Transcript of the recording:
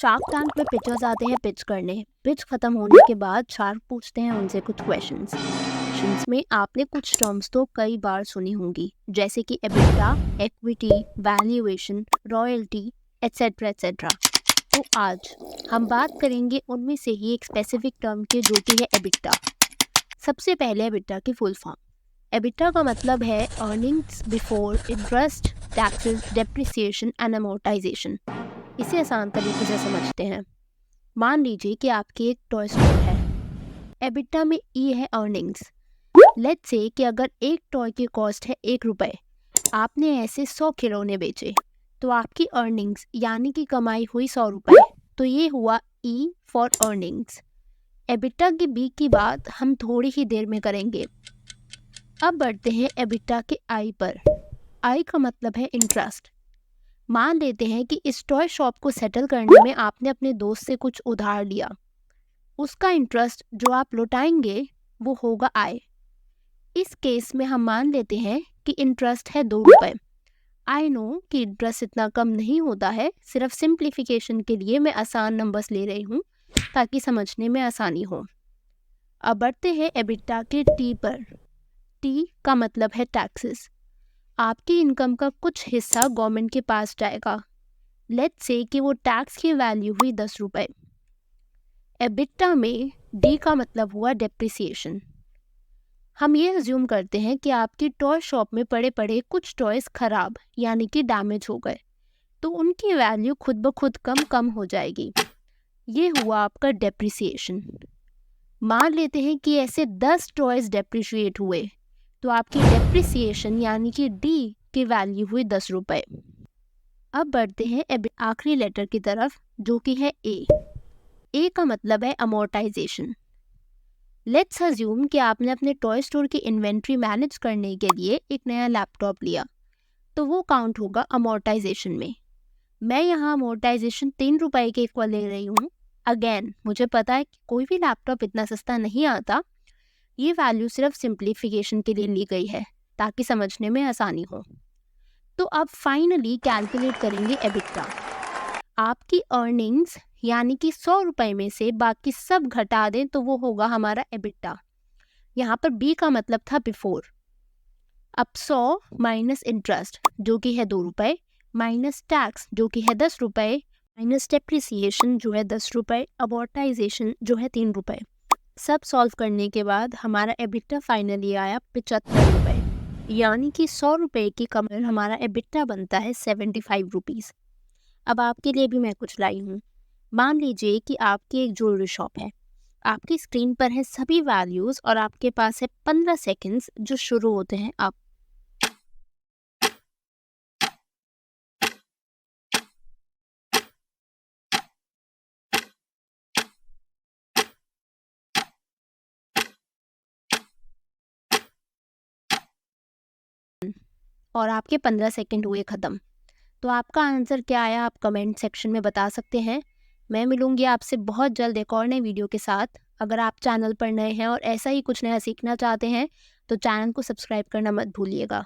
Shark tank में pictures आते हैं पिच करने। पिच खत्म होने के बाद शार्क पूछते हैं उनसे कुछ क्वेश्चंस। क्वेश्चंस में आपने कुछ टर्म्स तो कई बार सुनी होंगी, जैसे कि EBITDA, equity, valuation, royalty, etcetera etcetera. तो आज हम बात करेंगे उनमें से ही एक स्पेसिफिक टर्म की, जो कि है एबिटा। सबसे पहले एबिटा की फुल फॉर्म। एबिटा का मतलब है earnings before interest, taxes, depreciation and amortisation. इसे आसान तरीके से समझते हैं। मान लीजिए कि आपकी एक टॉय स्टोर है। एबिटा में ई है अर्निंग्स। लेट्स से कि अगर एक टॉय की कॉस्ट है 1 रुपये, आपने ऐसे 100 खिलौने बेचे, तो आपकी अर्निंग्स यानी कि कमाई हुई 100 रुपये। तो ये हुआ ई फॉर अर्निंग्स। एबिटा की बी की बात हम थोड़ी ही देर में करेंगे। अब बढ़ते हैं एबिटा के आई पर। आई का मतलब है इंटरेस्ट। मान लेते हैं कि इस टॉय शॉप को सेटल करने में आपने अपने दोस्त से कुछ उधार लिया। उसका इंटरेस्ट जो आप लौटाएंगे वो होगा आय। इस केस में हम मान लेते हैं कि इंटरेस्ट है 2 रुपये। आई नो कि इंटरेस्ट इतना कम नहीं होता है, सिर्फ सिंप्लीफिकेशन के लिए मैं आसान नंबर्स ले रही हूँ ताकि समझने में आसानी हो। अब बढ़ते हैं एबिटा के टी पर। टी का मतलब है टैक्सेस। आपकी इनकम का कुछ हिस्सा गवर्नमेंट के पास जाएगा। लेट्स से कि वो टैक्स की वैल्यू हुई 10 रुपये। एबिटा में डी का मतलब हुआ डेप्रिसिएशन। हम ये अज्यूम करते हैं कि आपकी टॉय शॉप में पड़े पड़े कुछ टॉयज खराब यानी कि डैमेज हो गए, तो उनकी वैल्यू खुद ब खुद कम हो जाएगी। ये हुआ आपका डेप्रिसिएशन। मान लेते हैं कि ऐसे 10 टॉयज डेप्रिशिएट हुए, तो आपकी डेप्रिसिएशन यानी कि डी की वैल्यू हुई 10 रुपये। अब बढ़ते हैं आखिरी लेटर की तरफ, जो कि है ए। ए का मतलब है अमोर्टाइजेशन। लेट्स अज्यूम कि आपने अपने टॉय स्टोर की इन्वेंट्री मैनेज करने के लिए एक नया लैपटॉप लिया, तो वो काउंट होगा अमोर्टाइजेशन में। मैं यहाँ अमोर्टाइजेशन 3 रुपये के इक्वल ले रही हूँ। अगेन मुझे पता है कि कोई भी लैपटॉप इतना सस्ता नहीं आता। ये वैल्यू सिर्फ सिंप्लीफिकेशन के लिए ली गई है ताकि समझने में आसानी हो। तो अब फाइनली कैलकुलेट करेंगे एबिटा। आपकी अर्निंग्स यानी कि 100 रुपये में से बाकी सब घटा दें तो वो होगा हमारा एबिटा। यहाँ पर बी का मतलब था बिफोर। अब 100 माइनस इंटरेस्ट जो कि है 2 रुपये, माइनस टैक्स जो कि है 10 रुपये, माइनस डेप्रिसिएशन जो है 10 रुपये, अमोर्टाइजेशन जो है 3 रुपये। सब सॉल्व करने के बाद हमारा एबिटा फाइनली आया 75 रुपये। यानी कि 100 रुपये की कमाई हमारा एबिटा बनता है 75 रुपीज़। अब आपके लिए भी मैं कुछ लाई हूँ। मान लीजिए कि आपकी एक ज्वेलरी शॉप है। आपकी स्क्रीन पर है सभी वैल्यूज़ और आपके पास है 15 सेकंड्स जो शुरू होते हैं अब। और आपके 15 सेकंड हुए ख़त्म। तो आपका आंसर क्या आया आप कमेंट सेक्शन में बता सकते हैं। मैं मिलूंगी आपसे बहुत जल्द एक और नए वीडियो के साथ। अगर आप चैनल पर नए हैं और ऐसा ही कुछ नया सीखना चाहते हैं तो चैनल को सब्सक्राइब करना मत भूलिएगा।